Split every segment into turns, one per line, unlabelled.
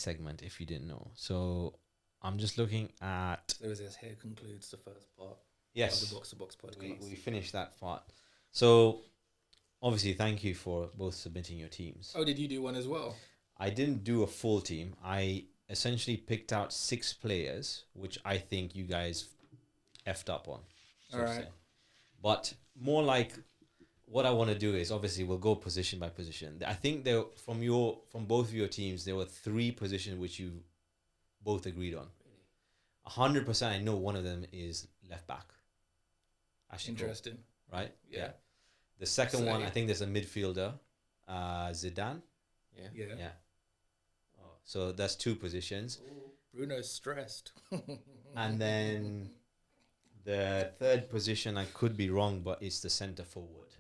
segment, if you didn't know. So I'm just looking at.
So as this here concludes the first part
Yes,
of the Box to Box podcast.
we finished that part. So obviously, thank you for both submitting your teams.
Oh, did you do one as well?
I didn't do a full team. I essentially picked out 6 players, which I think you guys effed up on. So
All
to
right.
say. But more like what I want to do is obviously we'll go position by position. I think there from both of your teams there were 3 positions which you both agreed on. 100%. I know one of them is left back.
Interesting.
Right?
Yeah.
The second one,
Say.
I think there's a midfielder, Zidane.
Yeah.
Oh, so that's 2 positions.
Ooh, Bruno's stressed.
And then the third position, I could be wrong, but it's the centre forward,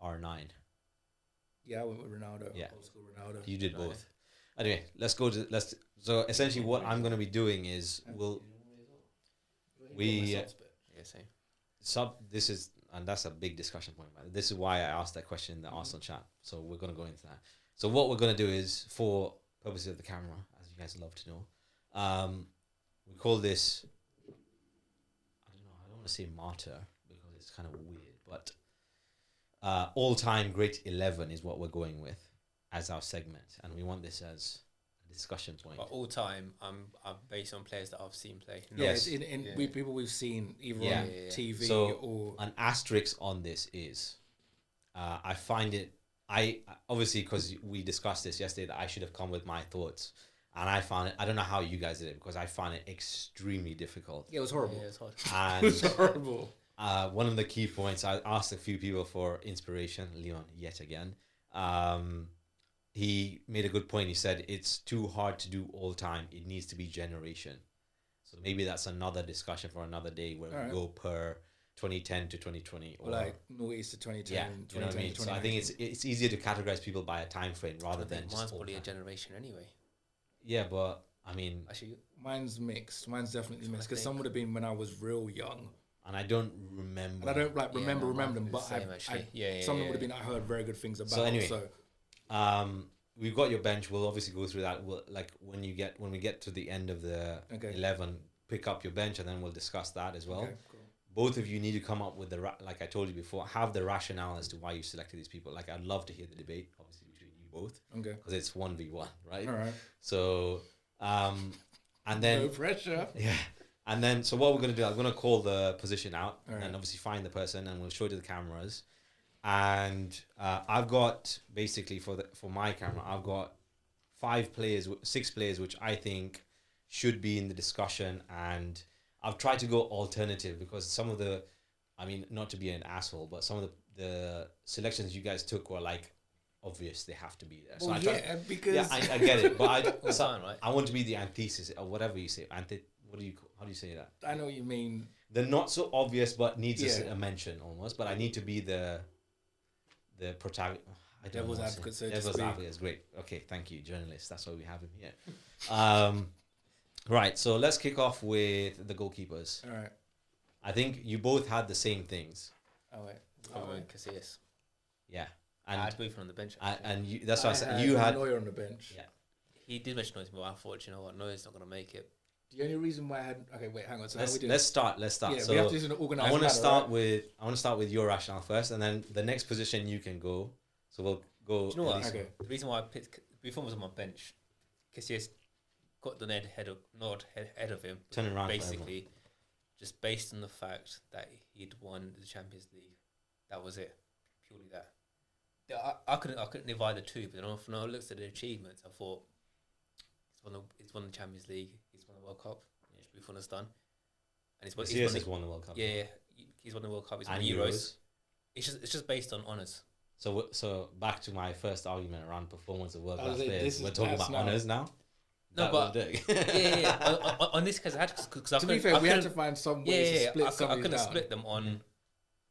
R9.
Yeah, I went with Ronaldo.
Yeah.
Old school Ronaldo.
You did both. Anyway, so essentially what I'm going to be doing is and that's a big discussion point. This is why I asked that question in the Arsenal chat. So we're going to go into that. So what we're going to do is, for purposes of the camera, as you guys love to know, we call this, I don't want to say martyr because it's kind of weird, but all-time great 11 is what we're going with as our segment. And we want this as a discussion point.
But all time, I'm based on players that I've seen play.
Yes.
With people we've seen either
Yeah.
on TV
So
or...
an asterisk on this is, I find it, obviously because we discussed this yesterday that I should have come with my thoughts, and I found it, I don't know how you guys did it because I found it extremely difficult.
Yeah, it was horrible.
Yeah, it's hard.
And
It was horrible.
one of the key points, I asked a few people for inspiration, Leon yet again. He made a good point. He said it's too hard to do all time. It needs to be generation. So maybe that's another discussion for another day where we go per 2010 to 2020. Or
like noughties to 2010,
yeah, you know what I mean? So I think it's easier to categorize people by a time frame rather than just
mine's
all
probably a
time.
generation anyway.
Yeah, but I mean,
Actually,
Mine's mixed. Mine's definitely
That's what I
mixed because
think.
some would have been when I was real young.
and I don't remember.
And I don't like remember
no,
them,
mine's
but
the same, actually.
some of them
yeah.
would have been I heard very good things about.
So anyway,
so
we've got your bench. We'll obviously go through that. We'll, like when we get to the end of the
Okay.
11, pick up your bench and then we'll discuss that as well.
okay, cool.
Both of you need to come up with like I told you before, have the rationale as to why you selected these people. Like I'd love to hear the debate, obviously between you both,
Okay.
because it's 1v1, right?
All right.
So, and then
No pressure.
yeah, and then so what we're gonna do? I'm gonna call the position out
All right.
and obviously find the person, and we'll show it to the cameras. And I've got basically for my camera, I've got 6 players, which I think should be in the discussion, and I've tried to go alternative because some of the, I mean, not to be an asshole, but some of the selections you guys took were like obvious they have to be there.
Well,
I
yeah, because
yeah, I get it, but
That's fine, right?
I want to be the antithesis or whatever you say. How do you say that?
I know what you mean.
The not so obvious but needs
Yeah.
a mention almost. But I need to be the protagonist. I don't
Devil's
know what to
advocate,
say.
so to
Devil's
speak.
advocate is great. Okay, thank you, journalist. That's why we have him here. Right, so let's kick off with the goalkeepers.
All right.
I think you both had the same things.
Oh wait.
Casillas.
Yeah,
I
and
had Buffon on the bench.
and you, that's what I said.
had
You had
Neuer on the bench.
Yeah.
He did mention Neuer, but I thought, you know what, Neuer's not going to make it.
The only reason why I had wait, hang on. So how we do
let's start.
Yeah,
So
we have to do an organized.
I want to
manner,
start
right?
with your rationale first, and then the next position you can go. So we'll go.
Do you know what?
Elise.
Okay.
The reason why I picked Buffon was on my bench, Casillas got the head of him.
Turn it around for
Basically, just based on the fact that he'd won the Champions League. That was it. Purely that. Yeah, I couldn't divide the two, but then when I looked at the achievements, I thought he's won the Champions League, he's won the World Cup, which Buffon has done, and
Casillas has won the World Cup.
Yeah, he's won the World Cup, he's won
And
Euros. It's just based on honours.
So back to my first argument around performance of world
I
class
was like,
players.
this is
We're talking
past
about
now.
honours now.
No,
That
but
will do.
yeah. On this case, I had because I
To be
couldn't-
fair,
I
we had
couldn't-
to find some ways to split some
I
of these
couldn't
down.
split them on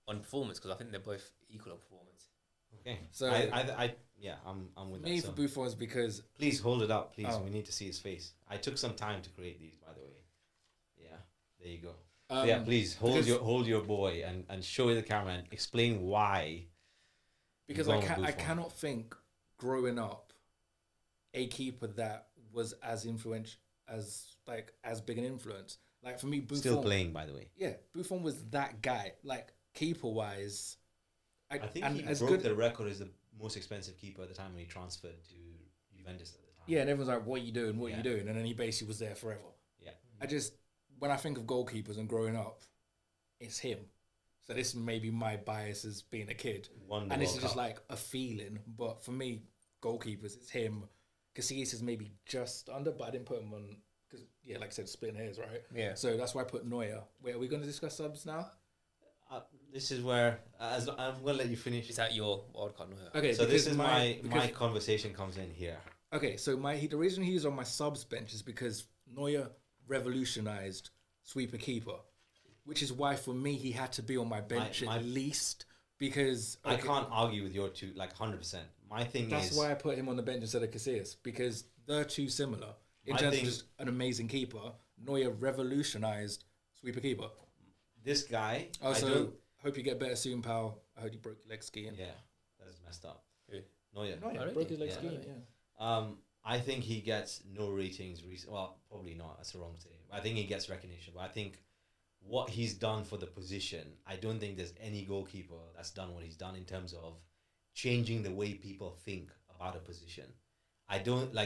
performance because I think they're both equal on performance.
Okay.
So-
I'm with
Me
that.
for
So
Buffon is because
please hold it up, please.
Oh.
We need to see his face. I took some time to create these, by the way. Yeah, there you go.
um,
Yeah, please
because-
hold your boy and show the camera and explain why.
because
you're
I
going with
I
Buffon.
cannot think growing up a keeper that was as influential as big an influence. Like for me, Buffon
Still playing, by the way.
Yeah, Buffon was that guy. Like keeper wise,
I think he broke the record as the most expensive keeper at the time when he transferred to Juventus at the time.
Yeah, and everyone's like, "What are you doing? What are you doing?" And then he basically was there forever.
Yeah.
When I think of goalkeepers and growing up, it's him. So this may be my bias as being a kid, and this is just like a feeling. But for me, goalkeepers, it's him. Casillas is maybe just under, but I didn't put him on because, like I said, splitting hairs, right?
Yeah.
So that's why I put Neuer. Wait, are we going to discuss subs now?
This is where I'm going to let you finish.
Is that your wildcard? Neuer?
Okay,
so this is my conversation comes in here.
Okay, so the reason he's on my subs bench is because Neuer revolutionized sweeper keeper, which is why for me he had to be on my bench at least because
I can't argue with your two 100%. My thing
that's why I put him on the bench instead of Casillas because they're too similar in terms of just an amazing keeper. Neuer revolutionized sweeper keeper.
This guy.
Also, hope you get better soon, pal. I heard you broke your leg skiing.
Yeah, that's messed up.
Neuer.
Broke his leg skiing. Yeah.
I think he gets no ratings. Well, probably not. That's the wrong thing. I think he gets recognition. But I think what he's done for the position, I don't think there's any goalkeeper that's done what he's done in terms of changing the way people think about a position. I don't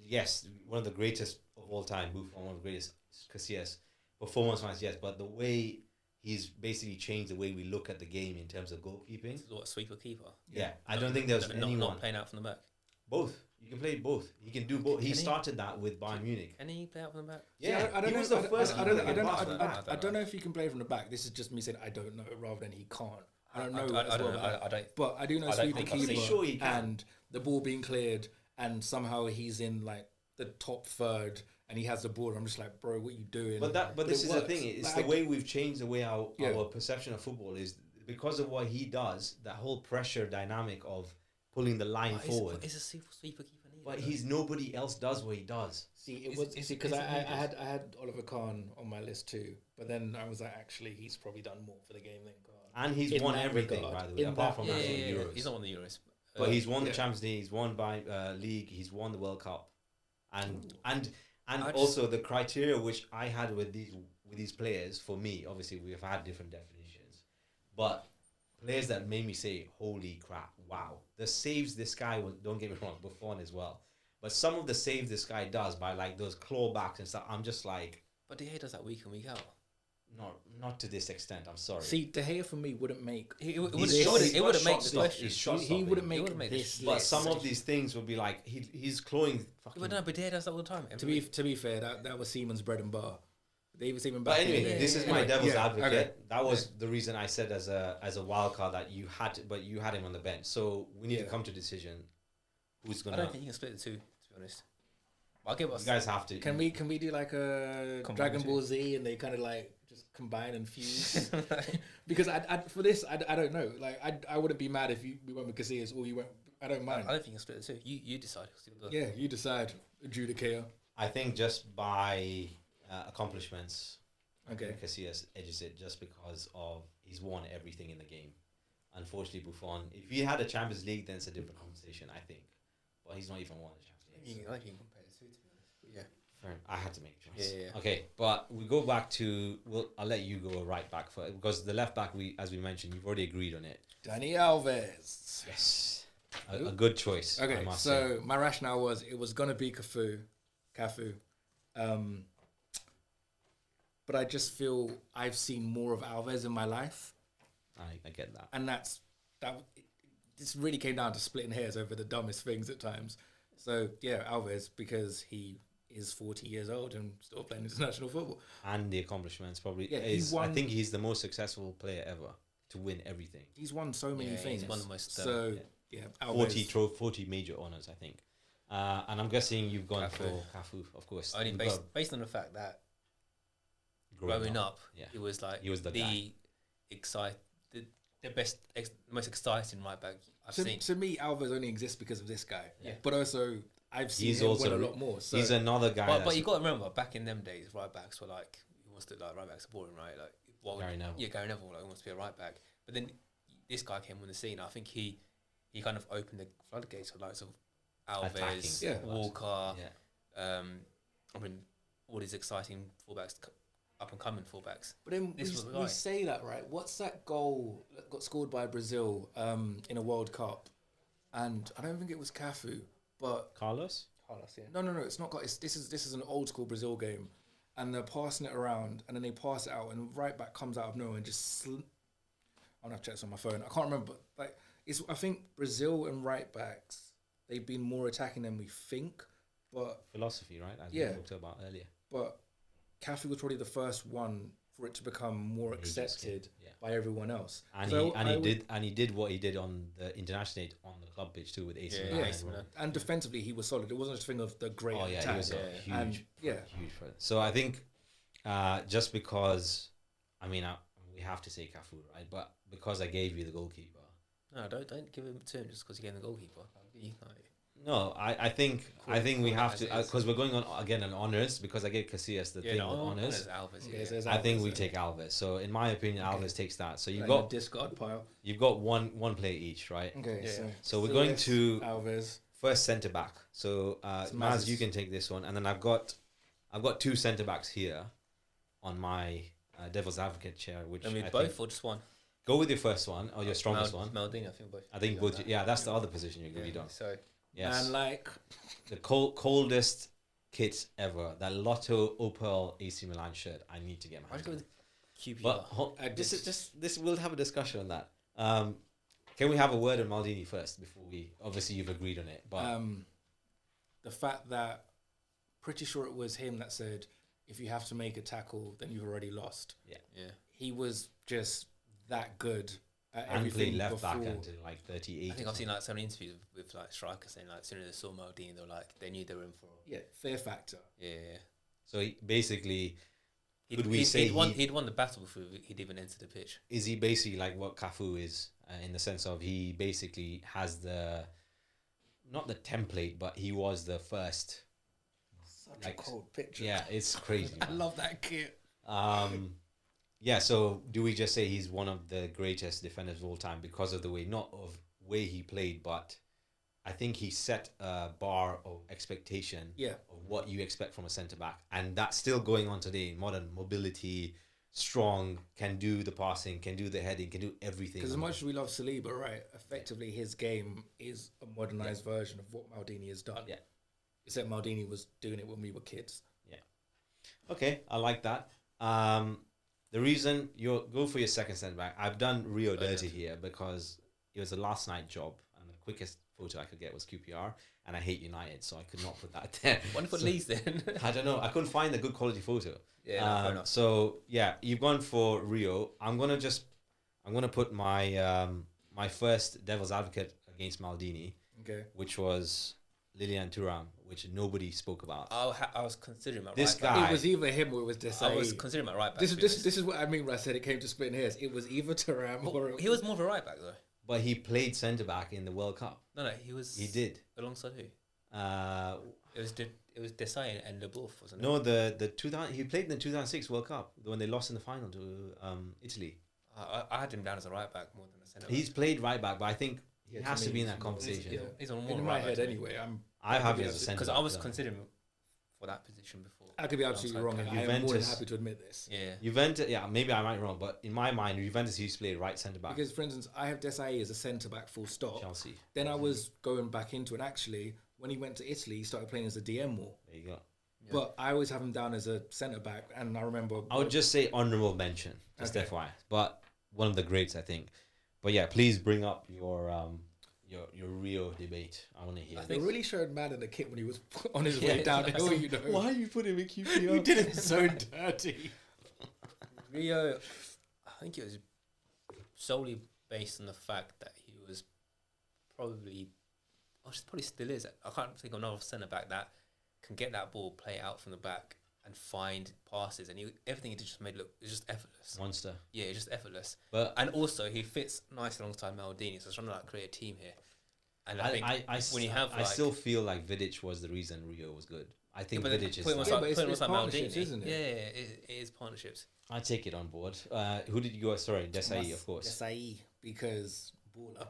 yes, one of the greatest of all time, Buffon, one of the greatest, Casillas, performance-wise, yes, but the way he's basically changed the way we look at the game in terms of goalkeeping.
What, sweeper keeper?
Yeah, I don't think there's anyone.
Not playing out from the back?
Both. You can play both. He can do both. He started that with Bayern Munich.
Can he play out from the back?
Yeah,
I don't
he
know.
was the first.
I don't know if he can play from the back. This is just me saying I don't know rather than he can't. I don't know.
I don't.
But I do know sweeper keeper
sure he can.
and the ball being cleared and somehow he's in the top third and he has the ball. I'm just like, bro, what are you doing?
But this is the thing. It's the way we've changed the way our perception of football is because of what he does. That whole pressure dynamic of pulling the line forward.
Is a sweeper keeper needed?
But nobody else does what he does.
See, because I had Oliver Kahn on my list too, but then I was like, actually, he's probably done more for the game than Kahn.
And he's won everything, by the way, apart from Euros.
He's not won the Euros.
But he's won the Champions League, he's won by League, he's won the World Cup. And also the criteria which I had with these players, for me, obviously we've had different definitions, but players that made me say, holy crap, wow. The saves this guy was, don't get me wrong, Buffon as well. But some of the saves this guy does by those clawbacks and stuff, I'm just like...
But De Gea does that week in, week out.
Not to this extent, I'm sorry.
See, De Gea for me wouldn't make...
It wouldn't make the question.
He wouldn't make this.
But some of these things would be like, he's clawing...
But De Gea does that all the time.
To be fair, that was Seaman's bread and butter.
But anyway, this is my devil's advocate. Okay. That was the reason I said as a wild card that you had him on the bench. So we need to come to a decision. Who's gonna?
I don't think you can split the two. To be honest, I'll give us.
You guys have to.
Can we do like a Dragon Ball Z and they kind of just combine and fuse? Because for this I don't know. I wouldn't be mad if we went with Casillas or you went. I don't mind.
I don't think you can split the two. You decide.
Yeah, you decide. Adjudicator.
I think just by accomplishments,
okay,
Casillas edges it just because of he's won everything in the game. Unfortunately, Buffon, if he had a Champions League, then it's a different conversation, I think. But he's not even won a Champions League.
I think you can compare the two, to be honest. But yeah.
Fair enough. I had to make a choice.
Yeah.
Okay, but we go back to... I'll let you go right back for because the left back, as we mentioned, you've already agreed on it.
Dani Alves.
Yes. A good choice.
Okay, so my rationale was it was going to be Cafu. But I just feel I've seen more of Alves in my life.
I get that.
And this really came down to splitting hairs over the dumbest things at times. So, yeah, Alves, because he is 40 years old and still playing international football.
And the accomplishments probably.
Yeah,
I think he's the most successful player ever to win everything.
He's won so many things.
He's won the most.
Alves.
40 major honours, I think. And I'm guessing you've gone for Cafu, of course.
Only based on the fact that growing up, he was the guy. The best, most exciting right back I've seen.
To me, Alves only exists because of this guy.
Yeah.
But also, I've seen him win a lot more. So.
He's another guy.
But you got to remember, back in them days, right backs were right backs are boring, right?
Gary Neville.
Yeah, Gary Neville wants to be a right back. But then this guy came on the scene. I think he kind of opened the floodgates for Alves,
Attacking.
Walker.
Yeah.
I mean, all these exciting fullbacks, up and coming fullbacks.
But then we say that, right? What's that goal that got scored by Brazil in a World Cup? And I don't think it was Cafu, but
Carlos,
yeah.
No, it's not. This is an old school Brazil game, and they're passing it around, and then they pass it out, and right back comes out of nowhere and just. I'm gonna have to check this on my phone. I can't remember. Like I think Brazil and right backs, they've been more attacking than we think, but
philosophy, right? As we talked about earlier.
But Cafu was probably the first one for it to become more accepted by everyone else.
And he did what he did on the international stage on the club pitch too with AC Milan.
And defensively he was solid. It wasn't just a thing of the great attack.
He was huge. So I think just because, we have to say Cafu, right? But because I gave you the goalkeeper.
No, don't give him to him just because you gave him the goalkeeper.
No, I think we have to, because we're going on again on honours, because I gave Casillas the thing on honours.
Alves,
I think we take Alves. So in my opinion, Alves takes that. So you've
got discard pile.
You've got one player each, right?
Okay. Yeah.
So we're going to
Alves
first centre back. So Maz, you can take this one, and then I've got two centre backs here on my devil's advocate chair. Which I
both or just one.
Go with your first one or your strongest one.
Maldini, I think both.
I think both. Yeah, that's the other position you're going to be done.
So.
Yes.
And like
the coldest kit ever, that Lotto Opel AC Milan shirt. I need to get my hands on. But this we'll have a discussion on that. Can we have a word on Maldini first before we? Obviously, you've agreed on it, but
the fact that pretty sure it was him that said, "If you have to make a tackle, then you've already lost."
Yeah.
He was just that good.
And played left back until like 38.
I think I've seen like some interviews with like strikers saying like as soon as they saw Maldini, they knew they were in for
fear factor.
Yeah.
So basically,
he'd won the battle before he'd even entered the pitch.
Is he basically like what Cafu is in the sense of he basically has not the template, but he was the first.
Such a cold picture.
Yeah, it's crazy.
I love that kit.
Yeah, so do we just say he's one of the greatest defenders of all time because of the way, not of way he played, but I think he set a bar of expectation of what you expect from a centre-back. And that's still going on today. Modern mobility, strong, can do the passing, can do the heading, can do everything.
Because as much as we love Saliba, right, effectively his game is a modernised version of what Maldini has done.
Yeah.
Except Maldini was doing it when we were kids.
Yeah. Okay, I like that. The reason you go for your second centre back, I've done Rio dirty here because it was a last night job and the quickest photo I could get was QPR and I hate United, so I could not put that there.
Why don't you put Leeds then?
I don't know. I couldn't find a good quality photo.
Yeah, fair enough.
So yeah, you've gone for Rio. I'm gonna put my my first devil's advocate against Maldini, which was Lilian Thuram, which nobody spoke about.
I was considering my
this
right
guy.
back.
It was either him or it was Desai.
I was considering my right back.
This is what I mean when I said it came to splitting hairs. It was either Thuram or
he was more of a right back though.
But he played centre back in the World Cup.
No, he was.
He did
alongside who? It was Desai and Leboeuf, wasn't it?
No, the 2000. He played in the 2006 World Cup when they lost in the final to Italy.
I had him down as a right back more than a centre back.
He's played right back, but I think he has to be in that conversation.
He's on more
in
right
my head
back
anyway.
I have him as a centre
because I was considering for that position before.
I could be absolutely wrong, and I am more than happy to admit this.
Yeah,
Juventus. Yeah, maybe I might be wrong, but in my mind, Juventus used to play right centre back.
Because, for instance, I have Desai as a centre back, full stop.
Chelsea.
Then I was going back into it. Actually, when he went to Italy, he started playing as a DM more.
There you go.
Yeah. But I always have him down as a centre back, and I remember.
I would just say honourable mention, just FYI. But one of the greats, I think. But yeah, please bring up your Rio debate. I want to hear.
They really showed man in the kit when he was on his way down the hill. You know,
why you put him in QPR?
You did it so dirty.
Rio, I think it was solely based on the fact that he was probably still is. I can't think of another centre back that can get that ball, play it out from the back, and find passes, and everything he just made look it's just effortless.
Monster.
Yeah, it's just effortless.
But
and also he fits nicely alongside Maldini, so I was trying to create a team here. And I think when you have,
I still feel like Vidic was the reason Rio was good. I think Vidic is.
It's partnerships, isn't it?
Yeah, it is partnerships.
I take it on board. Who did you go? Sorry, Desai, of course.
Desai, because baller.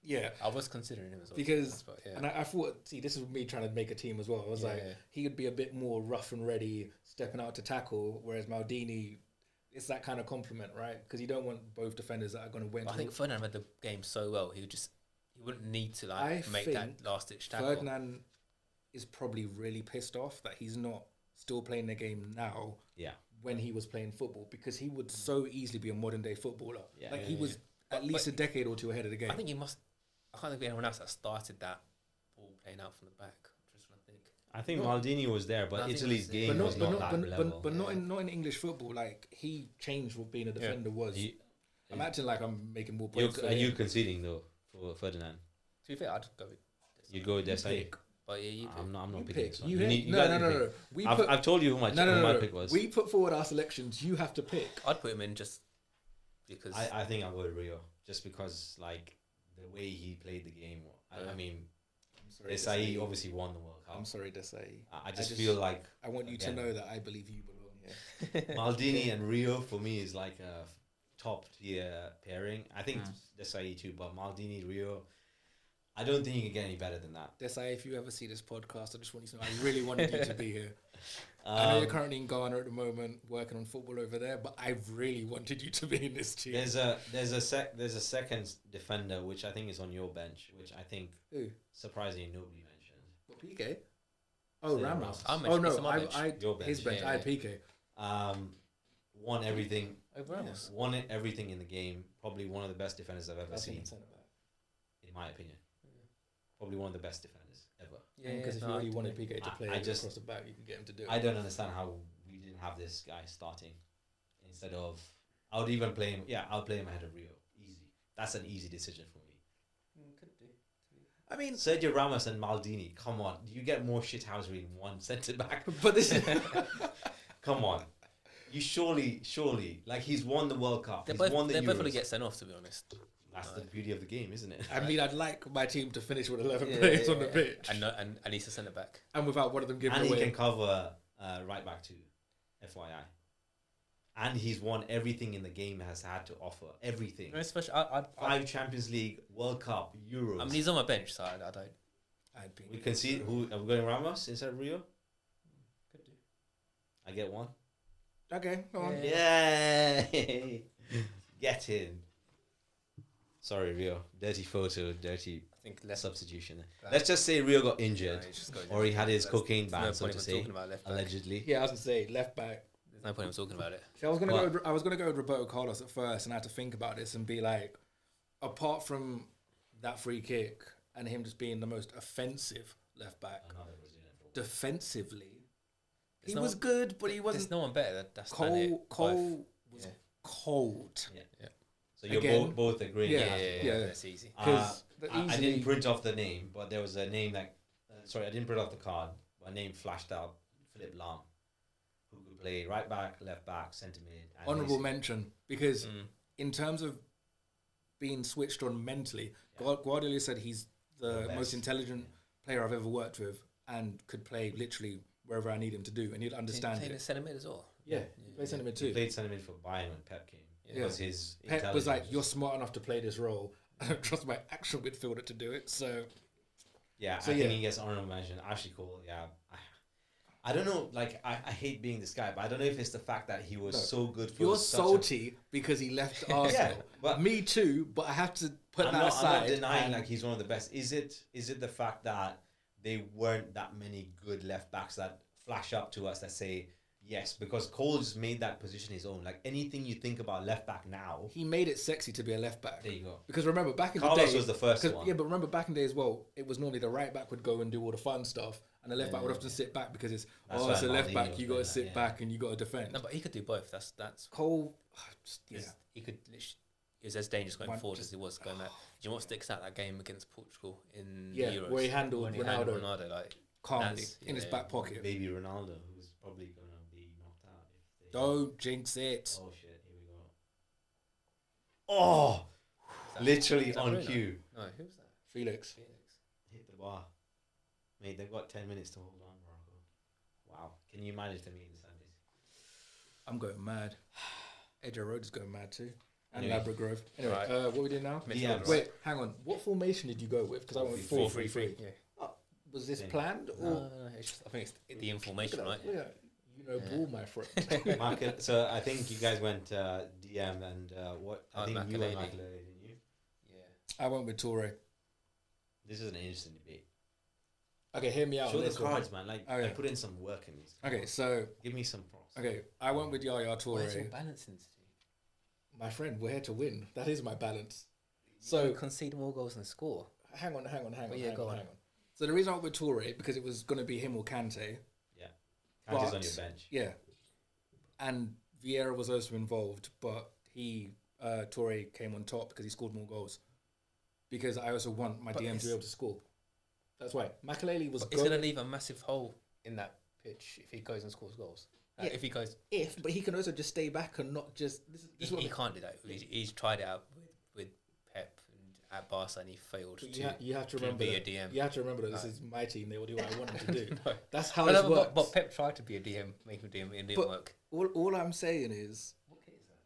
Yeah,
I was considering him as well.
because
But, yeah.
and I thought, see, this is me trying to make a team as well. I was like, he would be a bit more rough and ready, stepping out to tackle, whereas Maldini, it's that kind of compliment, right? Because you don't want both defenders that are going to win.
I think Ferdinand read the game so well. He wouldn't need to make that last ditch tackle.
Ferdinand is probably really pissed off that he's not still playing the game now.
Yeah.
When he was playing football, because he would so easily be a modern day footballer.
Yeah.
Like he was at least a decade or two ahead of the game.
I think he must. I can't think of anyone else that started that ball playing out from the back. I'm just trying to think.
I think Maldini was there, but Italy's game was not that level.
But not in English football. Like he changed what being a defender was. I'm acting like I'm making more points.
Are you conceding though for Ferdinand?
To be fair, I'd go with.
You'd go with Desai.
But yeah, you pick.
I'm not
You
picking
pick.
this one.
No.
I've told you who my pick was.
We put forward our selections. You have to pick.
I'd put him in just because.
I think I'll go with Rio just because like the way he played the game. I mean, Desai obviously won the World Cup.
I'm sorry, Desai.
I just feel like
I want you to know that I believe you belong here.
Maldini and Rio for me is like a top tier pairing. I think Desai too, but Maldini, Rio, I don't think you can get any better than that.
Desai, if you ever see this podcast, I just want you to know I really wanted you to be here. I know you're currently in Ghana at the moment, working on football over there, but I really wanted you to be in this team.
There's a second defender which I think is on your bench, which I think surprisingly nobody mentioned.
What, PK? Oh, Ramos.
Oh no,
Your bench.
His bench. I had PK.
Won everything.
Ramos.
Won everything in the game. Probably one of the best defenders I've ever seen. In my opinion, probably one of the best defenders ever.
Yeah, because if you really wanted PK to play across the back, you can get him to do it.
I don't understand how we didn't have this guy starting instead of. I would even play him. Yeah, I'll play him ahead of Rio. Easy. That's an easy decision for me.
Could do.
I mean,
Sergio Ramos and Maldini. Come on, you get more shithousery in one centre back.
But this is
come on. You surely, like he's won the World Cup.
They're
both
going to get sent off, to be honest.
That's the beauty of the game, isn't it?
I mean, I'd like my team to finish with 11 players on the pitch.
And he's a centre back.
And without one of them giving
away.
And
he can cover right back too, FYI. And he's won everything in the game has had to offer. Everything.
No, especially,
5 Champions League, World Cup, Euros.
I mean, he's on my bench, so I don't.
We can see who are we going Ramos instead of Rio?
Could do.
I get one.
Okay, go on.
Yay! Get in. Sorry, Rio. Dirty photo, dirty substitution. Let's just say Rio got injured, or he had his cocaine ban, so to say, allegedly.
Yeah, I was going to say, left back.
There's no point in talking about it.
See, I was going to go with Roberto Carlos at first, and I had to think about this and be like, apart from that free kick and him just being the most offensive left back, defensively, he was good, but he wasn't.
There's no one better. That's
Cole was cold.
Yeah. So you're both agreeing.
Yeah.
That's easy.
I didn't print off the name, but there was a name that. Sorry, I didn't print off the card. But a name flashed out. Philip Lahm, who could play right back, left back, centre mid.
Honourable mention, because in terms of being switched on mentally, Guardiola said he's the most intelligent player I've ever worked with and could play literally wherever I need him to do, and he'd understand it.
He played centre mid as well.
Yeah, he played centre mid too.
He played centre mid for Bayern when Pep came.
Yeah.
His
Pep was like, "You're smart enough to play this role. I don't trust my actual midfielder to do it." So,
I think he gets honourable mention. Ashley Cole, I don't know. Like, I hate being this guy, but I don't know if it's the fact that he was so good.
You're salty because he left Arsenal. But me too. But I have to put that aside.
I'm not denying like he's one of the best. Is it the fact that they weren't that many good left backs that flash up to us that say yes? Because Cole just made that position his own. Like anything you think about left back now,
he made it sexy to be a left back.
There you go.
Because remember back in
Carlos
the day,
was the first one.
Yeah, but remember back in the day as well, it was normally the right back would go and do all the fun stuff, and the left back would often sit back because it's it's a left back. You got to sit back and you got to defend.
No, but he could do both. That's
Cole.
He could. He was as dangerous going forward as he was going back. Do you know what sticks out that game against Portugal in Euros?
Where he handled
Ronaldo like
calmly in his back pocket.
Baby Ronaldo, who's probably gonna be knocked out.
Don't jinx it.
Oh shit! Here we go. Oh, literally on cue.
No, who was that?
Felix.
Hit the bar. Mate, they've got 10 minutes to hold on, Morocco. Wow. Can you manage to meet the Sundays?
I'm going mad. Edger Road is going mad too. And
Anyway.
Labrador. Anyway,
Right.
what we do now?
DMs.
Wait, hang on. What formation did you go with? Because I went with 4-3-3.
Yeah.
Was this
Same.
planned
No,
or?
it's just, I think it's the information, right?
Yeah, you know, ball, my friend.
Market. So I think you guys went DM and what? I think you went
Makelele.
Makelele, didn't you?
Yeah.
I went with Toure.
This is an interesting debate.
Okay, hear me out.
Show
on
the
this one.
cards, man. Like,
Okay.
I put in some work in these.
Okay, so
Give me some props.
okay, I went with Yaya
Where's your
Toure.
balance in this team?
My friend, we're here to win. That is my balance.
So
So
concede more goals than score.
hang on.
Yeah, go on.
So the reason I went with Toure because it was going to be him or Kante.
Yeah. Kante's
But-
on your bench.
Yeah, and Vieira was also involved, but Toure came on top because he scored more goals. Because I also want my
But
DM to
it's-
be able to score. That's why Makelele was
But it's going to leave a massive hole in that pitch if he goes and scores goals.
Yeah.
If he goes,
but he can also just stay back and not just. This is
he
what
can't do that. He's tried it out with Pep and at Barca, and he failed
you have to
to
remember
be a
that.
DM.
You have to remember that this
No.
is my team. They will do what I want them to do.
No.
That's how
But,
this
no,
works.
but Pep tried to be a DM, make him DM, it didn't
But-
work.
all I'm saying is
What kit is that?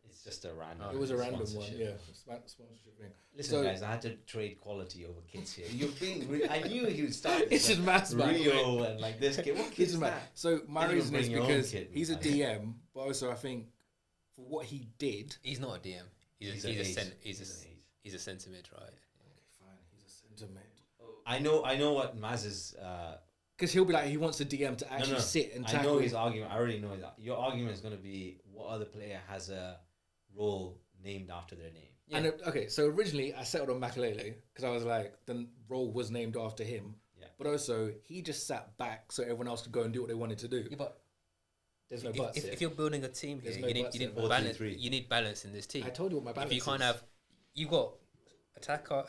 It's just a random.
it was a random one.
sponsorship.
Yeah, sponsorship thing.
Listen,
So-
guys, I had to trade quality over kids here. You're being. I knew he would start.
It's just maths, by the way.
Rio and like this kid. What kid
It's
is
mad.
that?
So my
Didn't even
reason is
bring your own
because
kid,
he's a
man.
DM, but also I think for what he did.
He's not a DM. He's
an
a
ace.
he's
He's
a
an ace.
he's a centre mid, right?
Okay, fine. He's a centre mid.
I know what Maz is.
Because he'll be like he wants the DM to actually sit and
I
tackle.
know his argument. I already know that. Your argument is going to be what other player has a role named after their name.
Yeah.
And okay, so originally I settled on Makelele because I was like, the role was named after him.
Yeah.
But also, he just sat back so everyone else could go and do what they wanted to do.
Yeah, but
There's no buts here.
if you're building a team here,
There's no
you need
buts
you need
here.
balance.
4-3-3.
You need balance in this team.
I told you what my balance
If you can't
is.
have, you got attacker.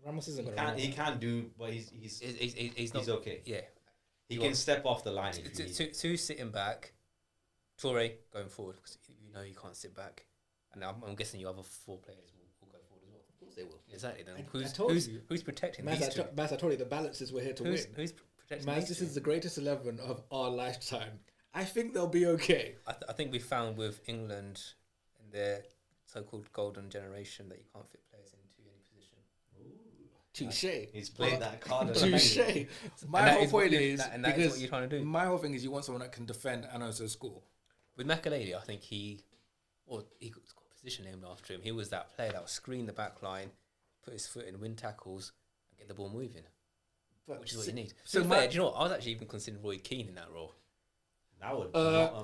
Ramos isn't going to
He can't do, but he's
He's not
okay.
Yeah,
He
You
can
want-
step off the line if you need.
two sitting back, Toure going forward because you know you can't sit back, and I'm guessing your other four players will go forward as well.
Of course they will.
Exactly. Then
I told you.
who's protecting
Maz,
these two?
I told you the balances were here to
Who's
win.
protecting
Maz,
these
this
two?
is the greatest 11 of our lifetime. I think they'll be okay.
I think we found with England and their so-called golden generation that you can't fit players into any position.
Touche.
He's played that card.
Touche. My
And that
whole
is what
point
you-
is
and that is
because
what you're trying to do.
my whole thing is you want someone that can defend and also score.
With Makelele, I think he got a position named after him. He was that player that would screen the back line, put his foot in, win tackles, and get the ball moving,
But
which is what you need.
So
So
my-
do you know what? I was actually even considering Roy Keane in that role.
That would.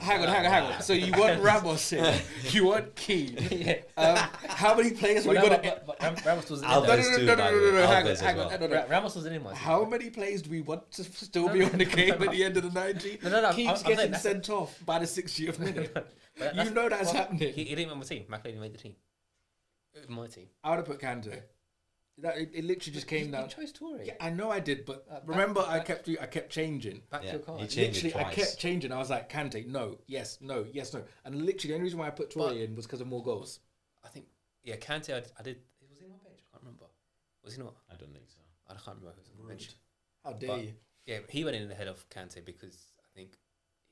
hang on. So you want Ramos here? You want Keane? How many players we got?
But Ramos was in
Alves
there.
too, by the way. Alves as well.
Ramos was in my team.
How many players do we want to still be on the game at the end of the 90?
No,
Keeps
I'm saying
getting
that's-
sent off by the 60th minute.
But
You know that's happening.
He didn't make my team. Makelele made the team. My team.
I would have put Kante. It literally just came down.
You chose Toure.
Yeah, I know I did, but
Back-
remember I
back-
kept changing.
Back to
Yeah,
your card.
he changed it
Literally, I
twice.
kept changing. I was like, Kante, no, yes, no, yes, no. And literally, the only reason why I put Toure
But-
in was because of more goals.
I think, Kante, I did. Was he on my bench? I can't remember. Was he not?
I don't think so.
I can't remember who was on the bench.
How dare
But-
you?
Yeah, he went in ahead of Kante because I think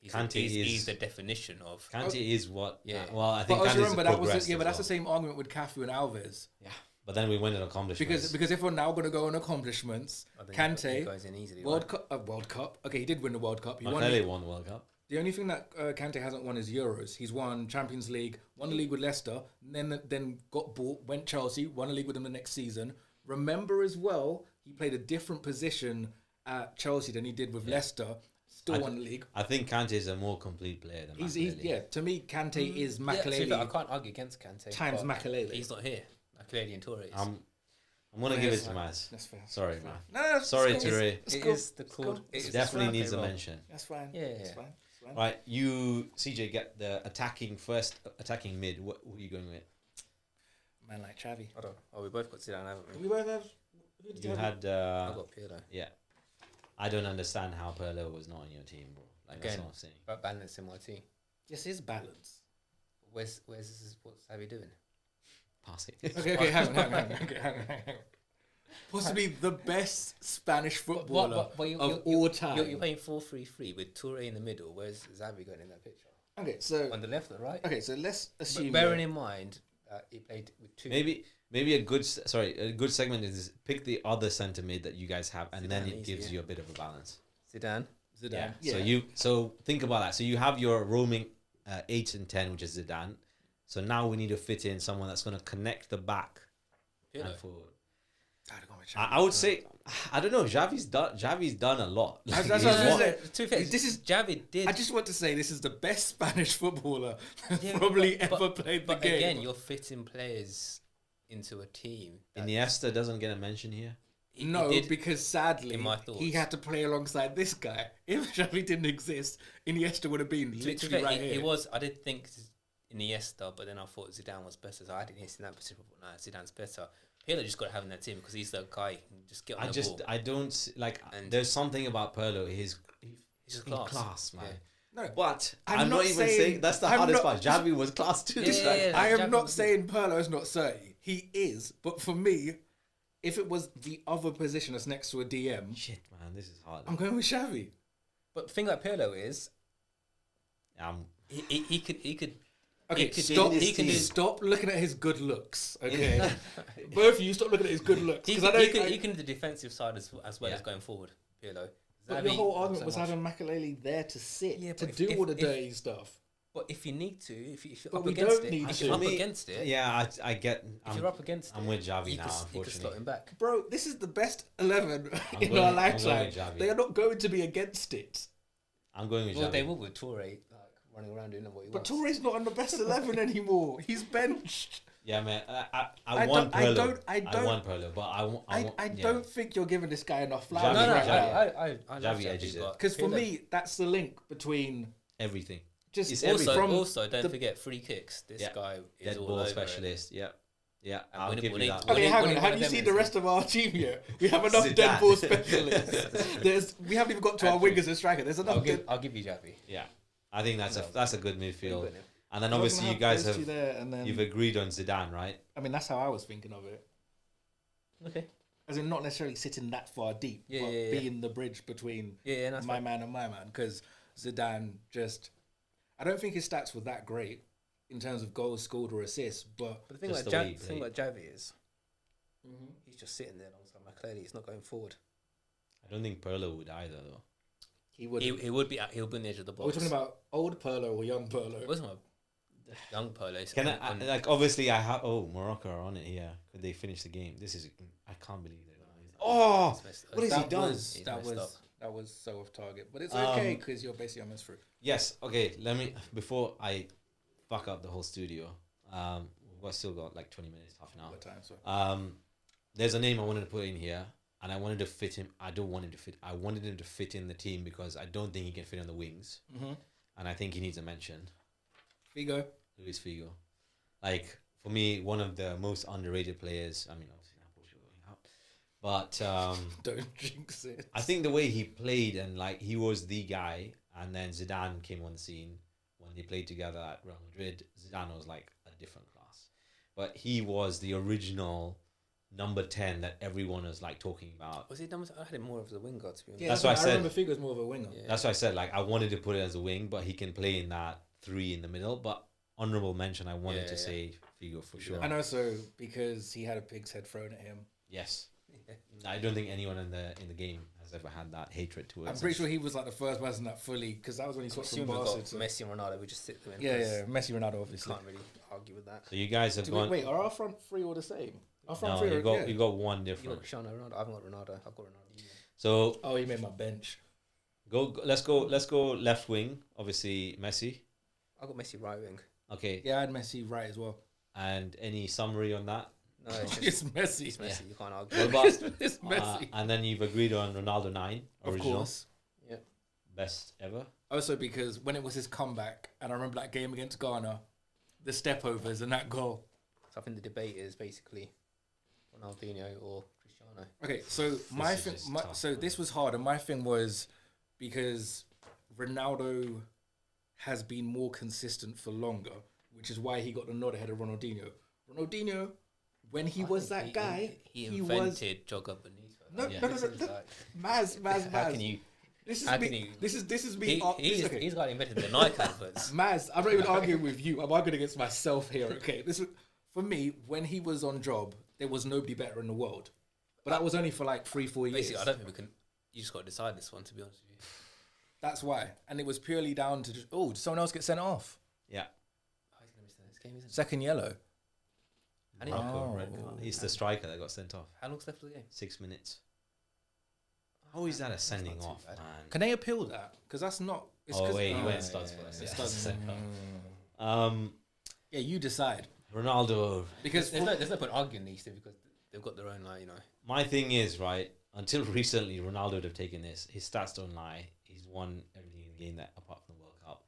Kante
he's
is-
the definition of.
Kante is what?
Yeah.
Well, I
But
think
also
Kante's
remember that was
progressed
but
as
that's the
well.
same argument with Cafu and Alves.
But then we went on accomplishments.
Because if we're now going to go on accomplishments,
I think he
Kante,
goes in easily.
World Cup. Okay, he did win the World Cup. He won.
Makelele won the World Cup.
The only thing that Kante hasn't won is Euros. He's won Champions League, won the league with Leicester, then got bought, went Chelsea, won a league with them the next season. Remember as well, he played a different position at Chelsea than he did with Leicester. Still won the league.
I think Kante is a more complete player than
He's
Makelele.
to me, Kante is
Yeah, to be fair, I
Makelele
can't argue against Kante.
times
but
Makelele.
He's not here. Makelele and Toure is.
I'm gonna give it to Maz.
That's fair.
Sorry, man.
No,
Sorry,
it's
Toure.
It's
It
cool.
is the called.
cool.
It is
Definitely
the
needs a
role.
mention.
That's fine.
Yeah,
That's
yeah.
fine. That's fine.
Right, you CJ get the attacking mid. What are you going with?
Man like Xavi.
Hold on. Oh, we both got Zidane, haven't we?
We both have. who did
You
have?
had.
I got Pirlo.
Yeah. I don't understand how Pirlo was not on your team, bro. Like that's
Again.
what I'm saying.
But balance in my team.
Yes, his balance.
What's Xavi doing?
Pass it.
Okay, hang on. Okay, hang on. Possibly the best Spanish footballer of all time.
You're playing 4-3-3 with Toure in the middle. Where's Xavi going in that picture?
Okay, so
on the left or right.
Okay, so let's assume.
But bearing in mind that he played with two.
Maybe a good segment is pick the other centre mid that you guys have, and then it gives you a bit of a balance.
Zidane.
Yeah. So think about that. So you have your roaming 8 and 10, which is Zidane. So now we need to fit in someone that's going to connect the back and forward. I would say, I don't know. Xavi's done a lot.
That's what I was gonna say.
This is Xavi did.
I just want to say this is the best Spanish footballer probably ever played the
but
game.
Again, you're fitting players into a team.
Iniesta doesn't get a mention here.
No, because sadly,
in my thoughts,
he had to play alongside this guy. If Xavi didn't exist, Iniesta would have been literally right here.
He was. I did think Iniesta, but then I thought Zidane was better. So I didn't see that particular. No, Zidane's better. Pirlo just got to have in that team because he's the guy who can just get on the ball.
I don't like. And there's something about Pirlo. He's
just
class, man.
Yeah. No,
but I'm not even saying that's the hardest part. Xavi was class too.
I am not saying Pirlo is not Sergi. He is, but for me, if it was the other position that's next to a DM,
shit, man, this is hard.
I'm going with Xavi.
But the thing about Pirlo is, he could.
Okay, stop looking at his good looks. Okay, both of you stop looking at his good looks.
He can do the defensive side as well as going forward. Pirlo.
But your whole argument was having Makelele there to sit to do all the dirty stuff.
But if you need to, if you're
but
up
we
against
don't
it,
need
if
to.
you're up against it,
yeah, I get.
If you're up against
I'm with Xavi now. Unfortunately,
you can slot him back.
Bro, this is the best 11 in our lifetime. They are not going to be against it.
I'm going with Xavi.
Well, they will with Toure running around doing what he wants.
But Toure's not on the best 11 anymore. He's benched.
Yeah, man. I want Pirlo. I want Pirlo, but
I don't think you're giving this guy enough flowers.
I
Javi edges it.
Because for me, that's the link between
everything.
Just
also, don't forget free kicks. This guy is all over
specialist.
It.
Yeah. I'll give you that.
Okay, hang on. Have you seen the rest of our team here? We have enough dead ball specialists. We haven't even got to our wingers and striker. There's enough.
I'll give you Javi.
Yeah, I think that's a good midfield. And then obviously you guys you've agreed on Zidane, right?
I mean, that's how I was thinking of it.
Okay.
As in, not necessarily sitting that far deep, but being the bridge between my man and my man. Because Zidane I don't think his stats were that great in terms of goals scored or assists. But
the thing about Javi is, he's just sitting there alongside Makelele. He's not going forward.
I don't think Pirlo would either, though.
He would. He'll be on the edge of the box.
Are we talking about old Pirlo or young Pirlo?
It wasn't young Pirlo.
Can obviously I have Morocco are on it here. Could they finish the game? I can't believe it. Oh, what has he done?
That was so off target, but it's okay because you're basically almost through.
Yes. Okay. Before I fuck up the whole studio. We've still got like 20 minutes, half an hour. There's a name I wanted to put in here, and I wanted to fit him. I wanted him to fit in the team because I don't think he can fit on the wings, and I think he needs a mention. Luis Figo, like for me, one of the most underrated players. I mean, obviously now Portugal going out, but
don't jinx it.
I think the way he played and like he was the guy, and then Zidane came on the scene when they played together at Real Madrid. Zidane was like a different class, but he was the original number 10 that everyone was like talking about.
Was he number? I had him more of the winger, to be honest.
Yeah, that's why I said. I remember Figo's more of a winger.
Yeah. That's why I said like I wanted to put it as a wing, but he can play in that 3 in the middle. But honorable mention, I wanted to say Figo for sure.
And also because he had a pig's head thrown at him.
Yes, I don't think anyone in the game has ever had that hatred towards.
I'm pretty sure he was like the first person that fully, because that was when he switched from Barca to
Messi and Ronaldo. We just sit them in.
Yeah, Messi, Ronaldo. Obviously,
can't really argue with that.
So you guys have gone.
Wait, are our front three all the same? Our front
three. You got one different.
You got Cristiano Ronaldo. I haven't got Ronaldo. I've got Ronaldo.
So
he made my bench.
Let's go left wing. Obviously Messi.
I got Messi right wing.
Okay.
Yeah, I had Messi right as well.
And any summary on that?
No,
it's Messi.
It's Messi. Yeah. You can't argue.
It's Messi.
And then you've agreed on Ronaldo 9, original.
Of course.
Yeah.
Best ever.
Also because when it was his comeback, and I remember that game against Ghana, the step overs and that goal.
So I think the debate is basically Ronaldinho or Cristiano.
Okay, so this was hard, and my thing was because Ronaldo has been more consistent for longer, which is why he got the nod ahead of Ronaldinho. Ronaldinho, when he was that guy,
he invented Jogger Benito.
No. Maz.
How can you?
This is me. This is me.
He's got invented the Nike adverts.
Maz, I'm not even arguing with you. I'm arguing against myself here. Okay, for me, when he was on job, there was nobody better in the world. But that was only for like 3-4 years.
Basically, I don't think we can. You just got to decide this one, to be honest with you.
That's why, and it was purely down to just, did someone else get sent off?
Yeah.
Oh, he's gonna miss the next game, isn't he?
Second yellow.
Red card. He's the striker that got sent off.
How long's left of the game?
6 minutes. How is that a sending off, man?
Can they appeal that? Because that's not. It's
he went studs first.
Yeah, you decide.
Ronaldo.
Because there's no point arguing these two because they've got their own,
My thing is, right, until recently, Ronaldo would have taken this. His stats don't lie. He's won everything in the game that apart from the World Cup.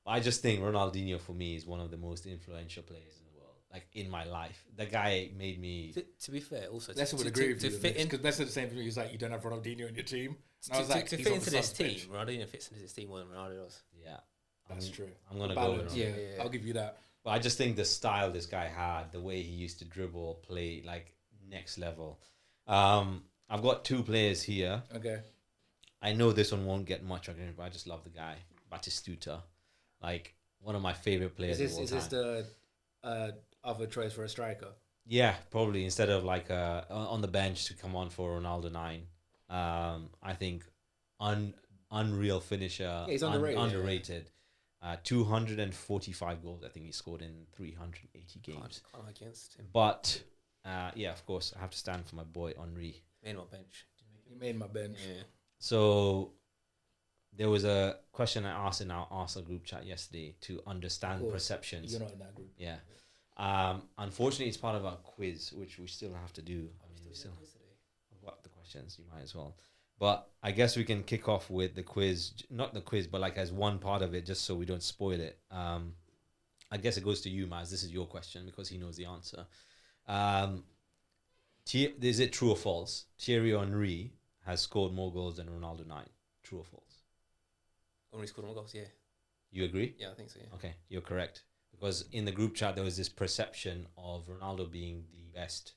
I just think Ronaldinho, for me, is one of the most influential players in the world. Like, in my life. The guy made me...
To be fair, also...
That's would agree with you. Because that's the same thing. He's like, you don't have Ronaldinho in your team.
To fit into this team, Ronaldinho fits into this team more than Ronaldo does.
Yeah.
That's true.
I'm going to go with
Ronaldo. Yeah, I'll give you that.
But I just think the style this guy had, the way he used to dribble, play, like, next level. I've got 2 players here.
Okay.
I know this one won't get much recognition, but I just love the guy. Batistuta. Like, one of my favorite players of all time. Is this
the other choice for a striker?
Yeah, probably. Instead of, like, on the bench to come on for Ronaldo 9. I think unreal finisher.
Yeah, he's underrated.
245 goals, I think he scored in 380 games.
Can't against him.
But, yeah, of course, I have to stand for my boy Henry.
Made my bench.
He made my bench.
Yeah.
So there was a question I asked in our Arsenal group chat yesterday to understand perceptions.
You're not in that group.
Yeah. Unfortunately, it's part of our quiz, which we still have to do. I've got the questions. You might as well. But I guess we can kick off with the quiz. Not the quiz, but like as one part of it, just so we don't spoil it. I guess it goes to you, Maz. This is your question because he knows the answer. Is it true or false? Thierry Henry has scored more goals than Ronaldo 9. True or false?
Henry scored more goals, yeah.
You agree?
Yeah, I think so, yeah.
Okay, you're correct. Because in the group chat, there was this perception of Ronaldo being the best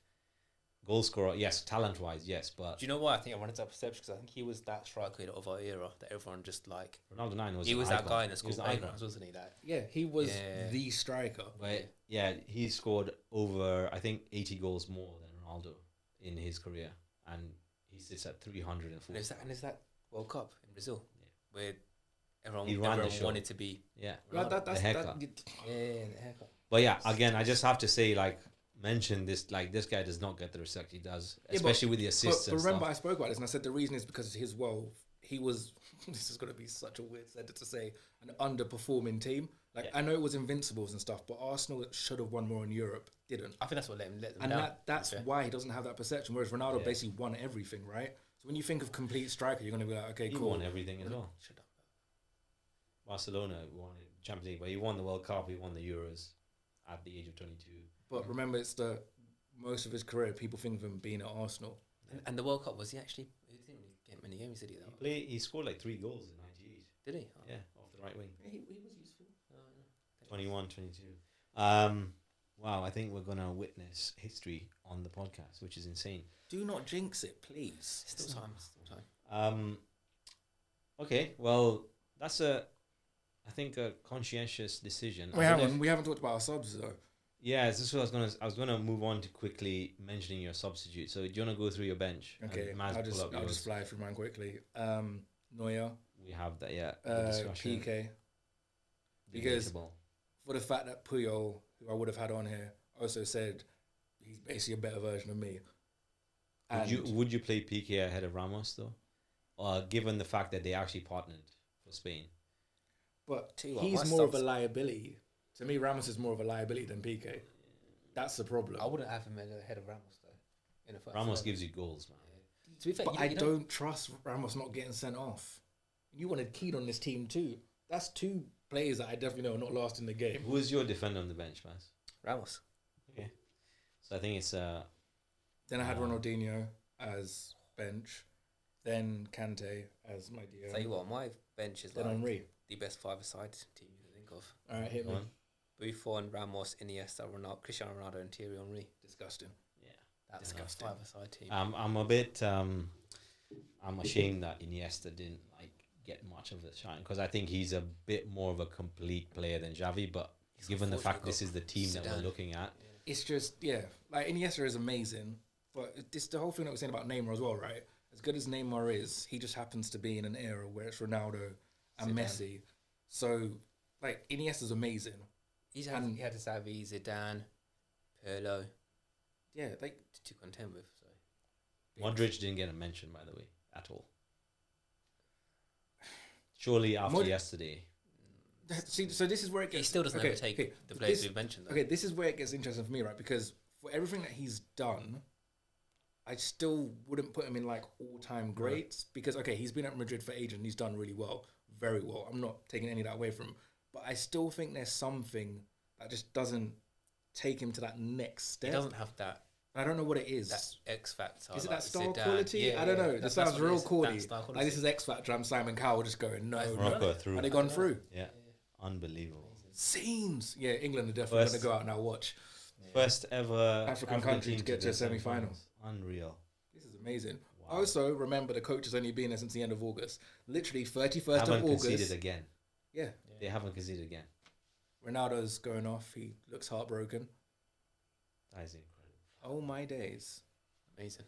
goal scorer. Yes, talent-wise, yes, but...
Do you know why I think I wanted that perception? Because I think he was that striker of our era that everyone just like...
Ronaldo 9 was
He was that guy in the school playgrounds, wasn't he?
Yeah, he was the striker.
But yeah, he scored over, I think, 80 goals more than Ronaldo in his career. And he sits at 340.
And is that World Cup in Brazil? Yeah. Where everyone wanted to be...
Yeah,
the
haircut.
The haircut.
But yeah, again, I just have to say, like, mention this, like, this guy does not get the respect he does, especially with the assists.
But remember, I spoke about this and I said the reason is because he was, this is going to be such a weird sentence to say, an underperforming team. Like, I know it was Invincibles and stuff, but Arsenal should have won more in Europe, didn't.
I think that's what let them
and
down.
That's why he doesn't have that perception, whereas Ronaldo basically won everything, right? So when you think of complete striker, you're going to be like, okay, cool.
He won everything as well. Barcelona won the Champions League, but he won the World Cup, he won the Euros at the age of 22.
But remember, it's most of his career, people think of him being at Arsenal.
And the World Cup, he didn't really get many games, did he?
He scored like 3 goals in 98.
Did he?
Yeah, off the right wing.
He was useful.
21, 22. Wow, I think we're going to witness history on the podcast, which is insane.
Do not jinx it, please.
Still time.
Okay, well, that's I think a conscientious decision.
We haven't talked about our subs though.
Yeah, this is what I was gonna move on to quickly mentioning your substitute. So do you wanna go through your bench?
Okay, I'll just fly through mine quickly. Neuer.
We have that, yeah.
PK. Because for the fact that Puyol, who I would have had on here, also said he's basically a better version of me.
Would you play PK ahead of Ramos though? Given the fact that they actually partnered for Spain?
But he's more of a liability. To me, Ramos is more of a liability than PK. That's the problem.
I wouldn't have him ahead of Ramos, though.
Ramos gives you goals, man.
Yeah. To be fair,
but I don't trust Ramos not getting sent off. You wanted Keane on this team too. That's 2 players that I definitely know are not lasting the game.
Who is your defender on the bench, Maz?
Ramos.
Okay. So I think it's...
Then I had Ronaldinho as bench. Then Kante as my DM.
Tell you what, my bench is
then Henry.
The best 5-a-side team you can think of.
All right, hit me.
Buffon, Ramos, Iniesta, Cristiano Ronaldo, and Thierry Henry.
Disgusting.
Yeah, that's disgusting. 5-a-side team.
I'm a bit. I'm ashamed that Iniesta didn't get much of the shine because I think he's a bit more of a complete player than Xavi. But given the fact this is the team that we're looking at,
it's just like Iniesta is amazing, but this the whole thing that we're saying about Neymar as well, right? As good as Neymar is, he just happens to be in an era where it's Ronaldo and Messi. So like Iniesta's amazing.
He had Xavi, Zidane, Pirlo.
Yeah, like
to contend with. So
Modric didn't get a mention, by the way, at all. Surely after yesterday.
See, so this is where it gets...
He still doesn't overtake the players we've mentioned, though.
Okay, this is where it gets interesting for me, right? Because for everything that he's done, I still wouldn't put him in, like, all-time greats. Because, okay, he's been at Madrid for ages and he's done really well. Very well. I'm not taking any of that away from him. But I still think there's something that just doesn't take him to that next step.
He doesn't have that.
I don't know what it is.
That X factor.
Is it that star quality? Yeah, I don't know. That sounds real corny. Like this is X Factor. I'm Simon Cowell just going, no.
Morocco through.
Are they gone through?
Yeah. Unbelievable.
Seems. Yeah, England are definitely going to go out and now watch.
First ever
African country to get to a semi-finals.
Unreal.
This is amazing. Wow. Also, remember the coach has only been there since the end of August. Literally 31st of August.
Haven't conceded again.
Yeah.
They haven't conceded again.
Ronaldo's going off. He looks heartbroken.
That is incredible.
Oh my days.
Amazing.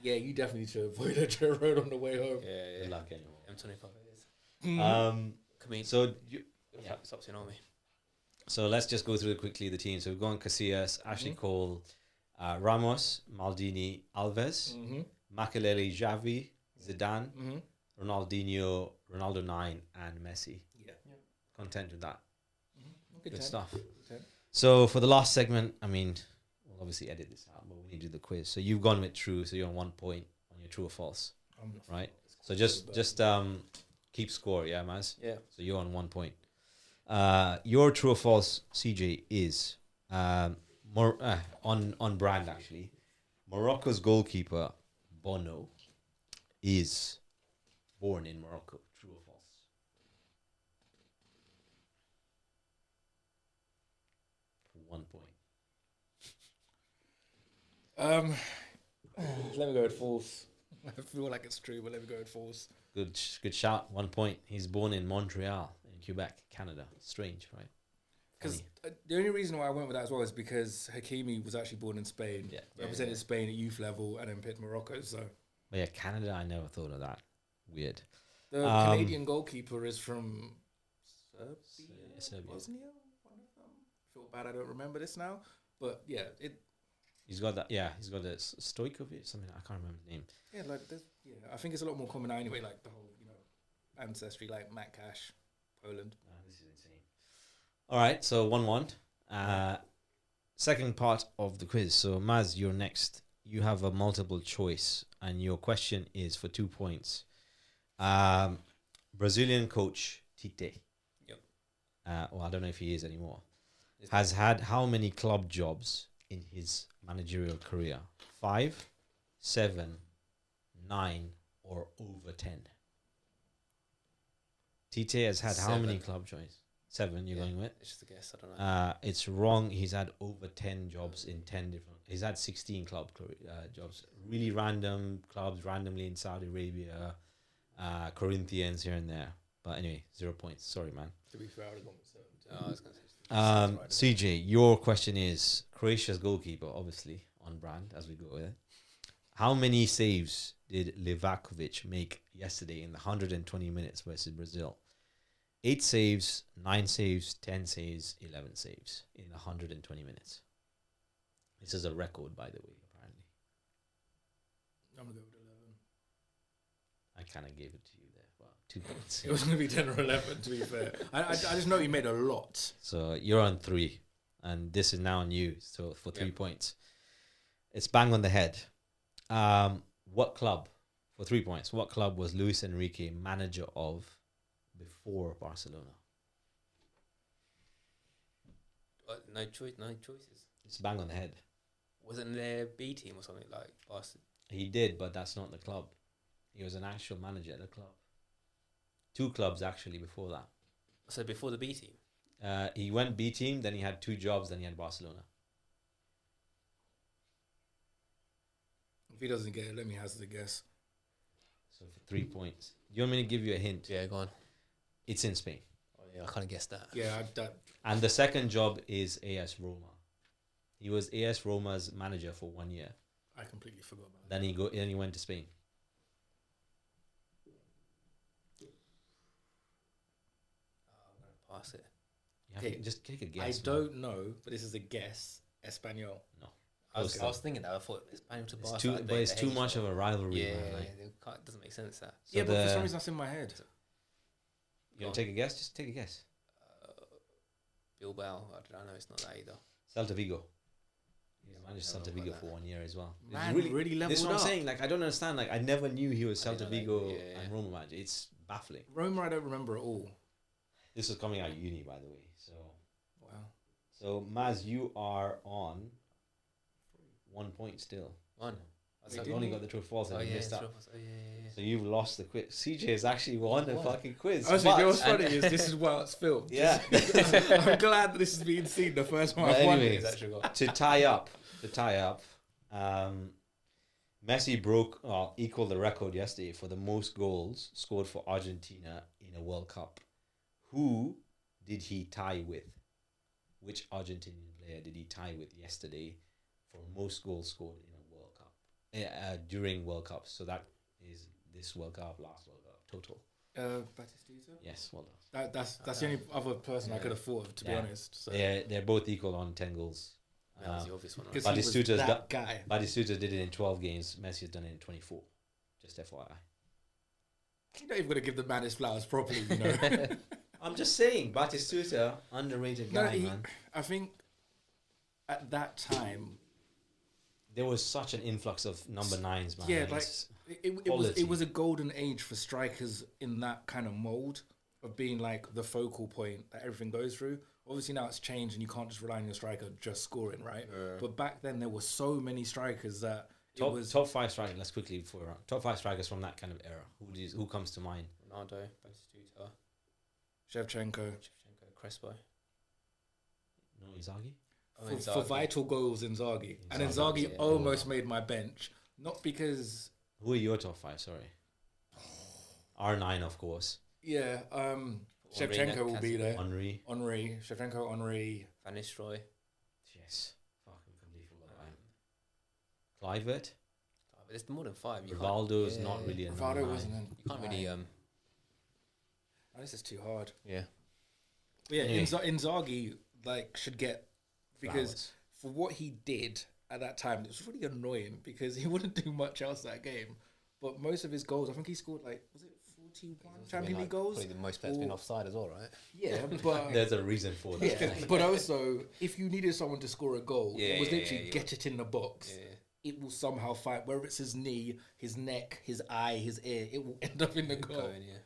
Yeah, you definitely need to avoid a trail road on the way home.
Yeah.
Good luck anyway.
M25 it is.
So
stop saying on me.
So let's just go through quickly the team. So we've gone Casillas, Ashley Cole, Ramos, Maldini, Alves, Makelele, Xavi, Zidane, Ronaldinho, Ronaldo 9, and Messi.
Yeah.
Content with that. Good
10.
stuff.
Good 10.
So for the last segment, I mean, we'll obviously edit this out, but we need to do the quiz. So you've gone with true, so you're on 1 point on your true or false, right? So just keep score, yeah, Maz?
Yeah.
So you're on 1 point. Your true or false, CJ, is more on brand actually. Morocco's goalkeeper Bono is born in Morocco. True or false? For 1 point.
Let me go with false. I feel like it's true, but let me go with false.
Good shout. 1 point. He's born in Montreal, in Quebec, Canada. Strange, right?
Because the only reason why I went with that as well is because Hakimi was actually born in Spain, represented Spain at youth level, and then picked Morocco. So,
but yeah, Canada. I never thought of that. Weird.
The Canadian goalkeeper is from
Serbia.
Bosnia. One of them. I feel bad. I don't remember this now, but yeah,
He's got that. Yeah, he's got a Stojkovic. Something I can't remember the name.
Yeah, like I think it's a lot more common now anyway. Like the whole ancestry, like Matt Cash, Poland.
This is insane. All right, so 1-1. Second part of the quiz. So Maz, you're next. You have a multiple choice, and your question is for 2 points. Brazilian coach Tite.
Yep.
Well, I don't know if he is anymore. Has had how many club jobs in his managerial career? 5, 7, 9, or over 10? Tite has had
7.
how many club jobs? 7, you're going with?
It's just a guess, I don't know.
It's wrong. He's had over 10 jobs in 10 different... He's had 16 club jobs. Really random clubs, randomly in Saudi Arabia, Corinthians here and there. But anyway, 0 points. Sorry, man.
To be fair, I was going with 7.
I was going to say
CJ, your question is Croatia's goalkeeper, obviously on brand as we go with it. How many saves did Livakovic make yesterday in the 120 minutes versus Brazil? 8 saves, 9 saves, 10 saves, 11 saves in 120 minutes. This is a record, by the way, apparently.
I'm going to go with 11.
I kind of gave it to you there. Wow, 2 points.
It was going to be 10 or 11, to be fair. I just know he made a lot.
So you're on 3, and this is now on you. So for 3 points, it's bang on the head. What club, for 3 points, what club was Luis Enrique manager of before Barcelona?
No choices.
It's bang on the head.
Wasn't there B team or something like Barcelona?
He did, but that's not the club. He was an actual manager at the club. 2 clubs actually before that.
So before the B team?
He went B team, then he had 2 jobs, then he had Barcelona.
If he doesn't get it, let me hazard a guess.
So for 3 points. You want me to give you a hint?
Yeah, go on.
It's in Spain.
Oh, yeah, I kind of guessed that.
Yeah,
And the second job is AS Roma. He was AS Roma's manager for 1 year.
I completely forgot about
Then he went to Spain.
I'm going to pass it.
You have
Okay.
to just take a
it.
guess.
I don't know, but this is a guess. Espanol.
No.
I was
Close
thinking that. I thought Espanyol to
It's
Barca.
too,
like,
but it's
they
too
hate
much
each
of a rivalry,
other.
man. Like,
It doesn't make sense. That.
so
Yeah, but for
the-
some reason that's in my head.
you want to take a guess? Just take a guess.
Bilbao. I don't know. It's not that either.
Celta Vigo. He
Yeah,
managed
never
Celta
heard
Vigo
that.
for 1 year as well. It's
Man, really leveled
This is what I'm
up.
saying. Like, I don't understand. Like, I never knew he was
I didn't
Celta
know that.
Vigo
Yeah.
and Roma manager. It's baffling.
Roma, I don't remember at all.
This was coming out of uni, by the way.
Wow.
So Maz, you are on 1 point still.
One.
So
Wait,
you only
didn't
got the true or false and
Oh
you
yeah,
missed out.
yeah.
So you've lost the quiz. CJ has actually won the
What?
fucking quiz.
Honestly, you know what's
but-
funny is this is why it's filmed.
Yeah.
I'm glad that this is being seen the first one
But
I've won
anyways,
this.
Actually got.
to tie up, Messi equaled the record yesterday for the most goals scored for Argentina in a World Cup. Who did he tie with? Which Argentinian player did he tie with yesterday for most goals scored in a World Cup during World Cups? So that is this World Cup, last World Cup total.
Batistuta?
Yes, well done.
That's the only other person I could have thought of, to be
Yeah.
honest. So.
They're both equal on 10 goals.
That was the obvious one. Right?
Because he was
Batistuta's
that guy.
Batistuta did it in 12 games. Messi has done it in 24. Just FYI.
You're not even going to give the man his flowers properly, you know.
I'm just saying, Batistuta, underrated
No,
guy, man.
I think at that time,
There was such an influx of number nines, man.
yeah,
Like,
like
it's-
it was a golden age for strikers in that kind of mold of being like the focal point that everything goes through. Obviously now it's changed and you can't just rely on your striker just scoring, right? But back then there were so many strikers that
top five strikers. Let's quickly before we're on. Top five strikers from that kind of era. Who comes to mind?
Ronaldo, Batistuta,
Shevchenko.
Shevchenko, Crespo.
No, Inzaghi.
For vital goals, Inzaghi. And
Inzaghi,
Inzaghi
yeah.
almost made my bench. Not because...
Who are your top five? Sorry. R9, of course.
Yeah, Shevchenko will be there.
Henry.
Shevchenko, Henry.
Van Nistelrooy.
Yes. Fucking completely forgot about him. Kluivert.
But there's more than five. You can't-
Rivaldo's
yeah,
not really a
Rivaldo
number
wasn't
nine.
in.
You can't really
Oh, this is too hard.
Yeah.
But yeah,
Anyway.
Inzaghi like should get because
Flowers.
for what he did at that time, it was really annoying because he wouldn't do much else that game. But most of his goals, I think he scored like was it 41 Champions League goals?
Probably the most players been offside as well, right?
Yeah, but
There's a reason for that.
yeah, but also if you needed someone to score a goal, it was
Yeah,
literally
yeah.
get it in the box.
Yeah.
It will somehow find whether it's his knee, his neck, his eye, his ear. It will end up in the goal.
Going, yeah.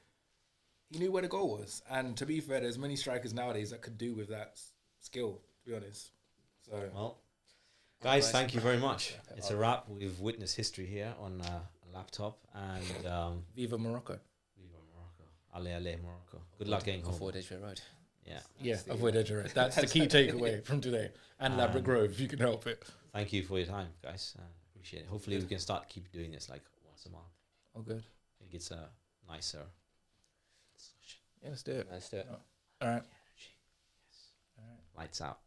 He knew where the goal was, and to be fair, there's many strikers nowadays that could do with that skill. To be honest, so
Well, guys, thank you very much. It's a wrap. We've witnessed history here on a laptop, and
Viva Morocco.
Viva Morocco. Ale Morocco. Good luck getting home.
Avoid Edgeware Road.
Yeah.
Yeah, avoid Edgeware. That's the key takeaway from today. And Ladbroke Grove, if you can help it.
Thank you for your time, guys. Appreciate it. Hopefully, we can keep doing this like once a month.
Oh, good.
I think it's a nicer discussion.
Yeah, let's do it.
Let's do it.
All right.
Lights out.